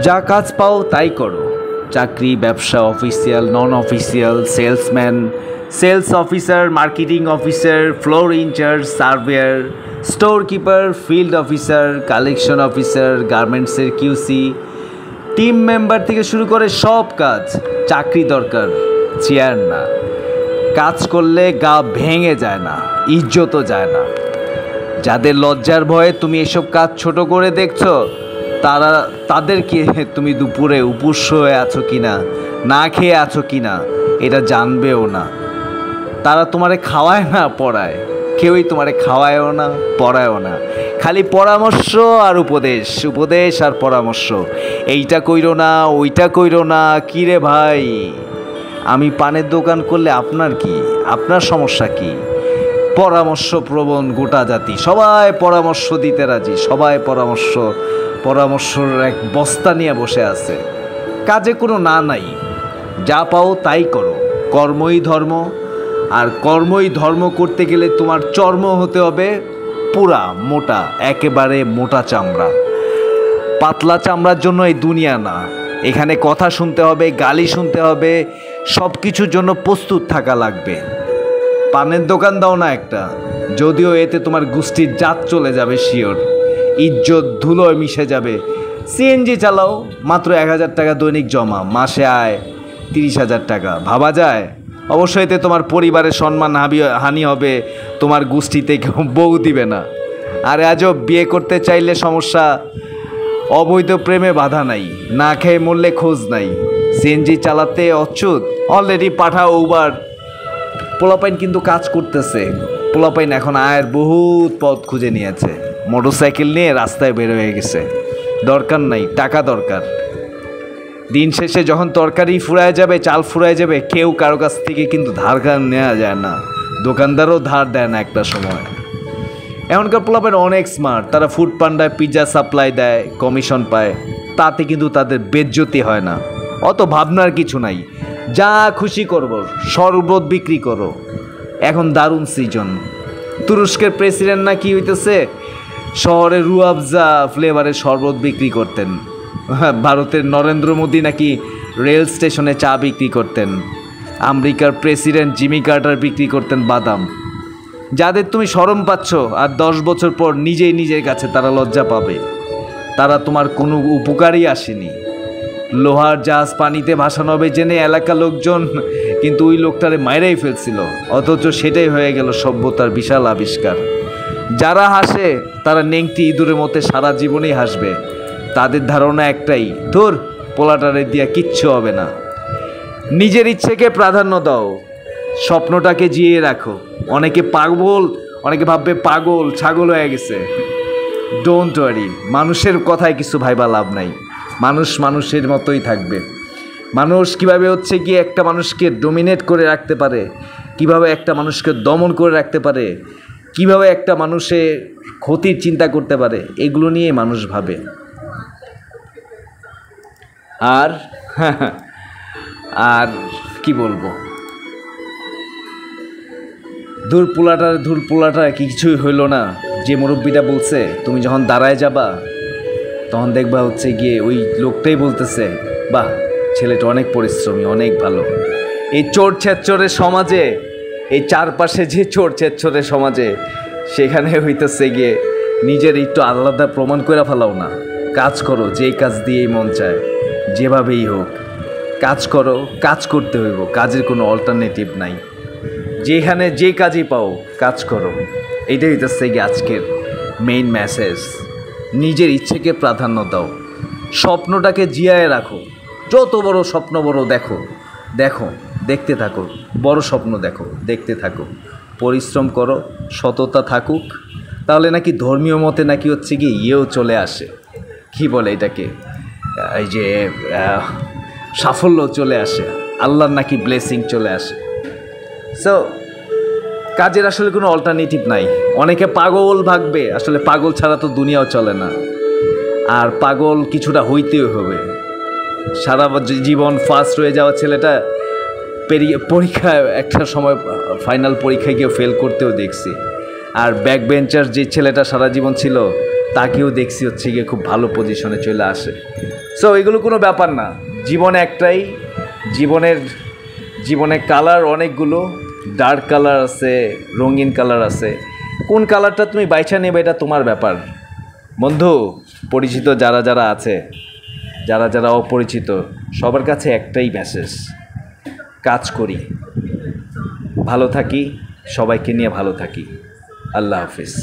যা কাজ পাও তাই করো। চাকরি, ব্যবসা, official, non official, salesman, sales officer, marketing officer, floor incharge, surveyor, store keeper, field officer, collection officer, গার্মেন্টসের কিউসি, টিম মেম্বার থেকে শুরু করে সব কাজ। চাকরি দরকার, চেয়ার না। কাজ করলে গা ভেঙে যায় না, ইজ্জতও যায় না। যাদের লজ্জার ভয়ে তুমি এসব কাজ ছোট করে দেখছো, তাদেরকে তুমি দুপুরে উপোস হয়ে আছো কিনা, না খেয়ে আছো কিনা এটা জানবেও না। তারা তোমারে খাওয়ায় না পড়ায়, কেউই তোমারে খাওয়ায়ও না পড়ায়ও না, খালি পরামর্শ আর উপদেশ, উপদেশ আর পরামর্শ। এইটা কইরো না, ওইটা কইরো না। কী রে ভাই, আমি পানের দোকান করলে আপনার কি, আপনার সমস্যা কি? পরামর্শপ্রবণ গোটা জাতি, সবাই পরামর্শ দিতে রাজি, সবাই পরামর্শর এক বস্তা নিয়ে বসে আছে। কাজে কোনো না নাই, যা পাও তাই করো। কর্মই ধর্ম, আর কর্মই ধর্ম করতে গেলে তোমার চর্ম হতে হবে পুরা মোটা, একেবারে মোটা চামড়া। পাতলা চামড়ার জন্য এই দুনিয়া না। এখানে কথা শুনতে হবে, গালি শুনতে হবে, সব কিছুর জন্য প্রস্তুত থাকা লাগবে। পানের দোকান দাও না একটা, যদিও এতে তোমার গোষ্ঠীর জাত চলে যাবে শিওর, ইজ্জত ধুলোয় মিশে যাবে। সিএনজি চালাও, মাত্র 1000 টাকা দৈনিক জমা, মাসে আয় 30,000 টাকা। ভাবা যায়? অবশ্যই এতে তোমার পরিবারের সম্মান হানি হবে, তোমার গোষ্ঠীতে কেউ বউ দিবে না। আর আজও বিয়ে করতে চাইলে সমস্যা, অবৈধ প্রেমে বাধা নাই, না খেয়ে মরলে খোঁজ নাই। সিএনজি চালাতে অচ্যুত, অলরেডি পাঠাও উবার। পোলাপাইন কিন্তু কাজ করতেছে, পোলাপাইন এখন আয়ের বহুত পথ খুঁজে নিয়েছে, মোটরসাইকেল নিয়ে রাস্তায় বের হয়ে গেছে। দরকার নাই, টাকা দরকার। দিন শেষে যখন তরকারি ফুরায় যাবে, চাল ফুরায় যাবে, কেউ কারো কাছ থেকে কিন্তু ধার নেওয়া যায় না, দোকানদারও ধার দেয় না একটা সময়। এখনকার পোলাপাইন অনেক স্মার্ট, তারা ফুড পান্ডায় পিৎজা সাপ্লাই দেয়, কমিশন পায়, তাতে কিন্তু তাদের বেজ্জতি হয় না। অত ভাবনার কিছু নাই, যা খুশি করবো, শরবত বিক্রি করো। এখন দারুণ সিজন, তুরস্কের প্রেসিডেন্ট না কি হইতেছে, শহরে রুয়াবজা ফ্লেভারের শরবত বিক্রি করতেন। ভারতের নরেন্দ্র মোদী নাকি রেল স্টেশনে চা বিক্রি করতেন। আমেরিকার প্রেসিডেন্ট জিমি কার্টার বিক্রি করতেন বাদাম। যাদের তুমি শরম পাচ্ছ, আর 10 বছর পর নিজেই নিজের কাছে তারা লজ্জা পাবে। তারা তোমার কোনো উপকারই আসেনি। লোহার জাহাজ পানিতে ভাসানো হবে জেনে এলাকার লোকজন কিন্তু ওই লোকটারে মাইরাই ফেলছিল, অথচ সেটাই হয়ে গেল সভ্যতার বিশাল আবিষ্কার। যারা হাসে তারা নেংটি ইঁদুরের মতো সারা জীবনেই হাসবে। তাদের ধারণা একটাই, ধুর পোলাটারে দিয়া কিচ্ছু হবে না। নিজের ইচ্ছেকে প্রাধান্য দাও, স্বপ্নটাকে জিয়ে রাখো। অনেকে পাগল, অনেকে ভাববে পাগল ছাগল হয়ে গেছে। ডোন্ট ওয়ারি, মানুষের কথায় কিছু ভাইবা লাভ নাই। মানুষ মানুষের মতোই থাকবে। মানুষ কিভাবে হচ্ছে গিয়ে একটা মানুষকে ডোমিনেট করে রাখতে পারে, কিভাবে একটা মানুষকে দমন করে রাখতে পারে, কিভাবে একটা মানুষের ক্ষতির চিন্তা করতে পারে, এগুলো নিয়ে মানুষ ভাবে। আর আর কি বলবো, ধুর পোলাটা কিছুই হইল না। যে মুরব্বিটা বলছে তুমি যখন দাঁড়ায় যাবা, তখন দেখবা হচ্ছে গিয়ে ওই লোকটাই বলতেছে, বাহ ছেলেটা অনেক পরিশ্রমী, অনেক ভালো। এই চোর ছেচ্চরের সমাজে, এই চারপাশে যে চোর ছেচ্চরের সমাজে, সেখানে হইতেছে গিয়ে নিজের একটু আলাদা প্রমাণ করে ফেলাও না। কাজ করো, যেই কাজ দিয়েই মন চায়, যেভাবেই হোক কাজ করো। কাজ করতে হইব, কাজের কোনো অল্টারনেটিভ নাই। যেখানে যে কাজই পাও কাজ করো। এইটাই হইতেছে গিয়ে আজকের মেইন মেসেজ। নিজের ইচ্ছেকে প্রাধান্য দাও, স্বপ্নটাকে জিয়ায় রাখো। যত বড় স্বপ্ন বড় দেখো, দেখতে থাকো, বড় স্বপ্ন দেখো, দেখতে থাকো, পরিশ্রম করো, সততা থাকুক। তাহলে নাকি ধর্মীয় মতে নাকি হচ্ছে গিয়ে ইয়েও চলে আসে, কি বলে এটাকে, এই যে সাফল্য চলে আসে, আল্লাহর নাকি ব্লেসিং চলে আসে। সো কাজের আসলে কোনো অল্টারনেটিভ নাই। অনেকে পাগল ভাববে, আসলে পাগল ছাড়া তো দুনিয়াও চলে না। আর পাগল কিছুটা হইতেও হবে। সারা জীবন ফার্স্ট হয়ে যাওয়া ছেলেটা পরীক্ষায় একটা সময় ফাইনাল পরীক্ষায় গিয়ে ফেল করতেও দেখছি। আর ব্যাক বেঞ্চার যে ছেলেটা সারা জীবন ছিল, তাকেও দেখছি হচ্ছে গিয়ে খুব ভালো পজিশনে চলে আসে। সো এগুলো কোনো ব্যাপার না, জীবন একটাই, জীবনে কালার অনেকগুলো, ডার্ক কালার আছে, রঙিন কালার আছে, কোন কালারটা তুমি বাইছা নেবে এটা তোমার ব্যাপার। বন্ধু, পরিচিত যারা যারা আছে, যারা যারা অপরিচিত, সবার কাছে একটাই মেসেজ, কাজ করি, ভালো থাকি, সবাইকে নিয়ে ভালো থাকি। আল্লাহ হাফিজ।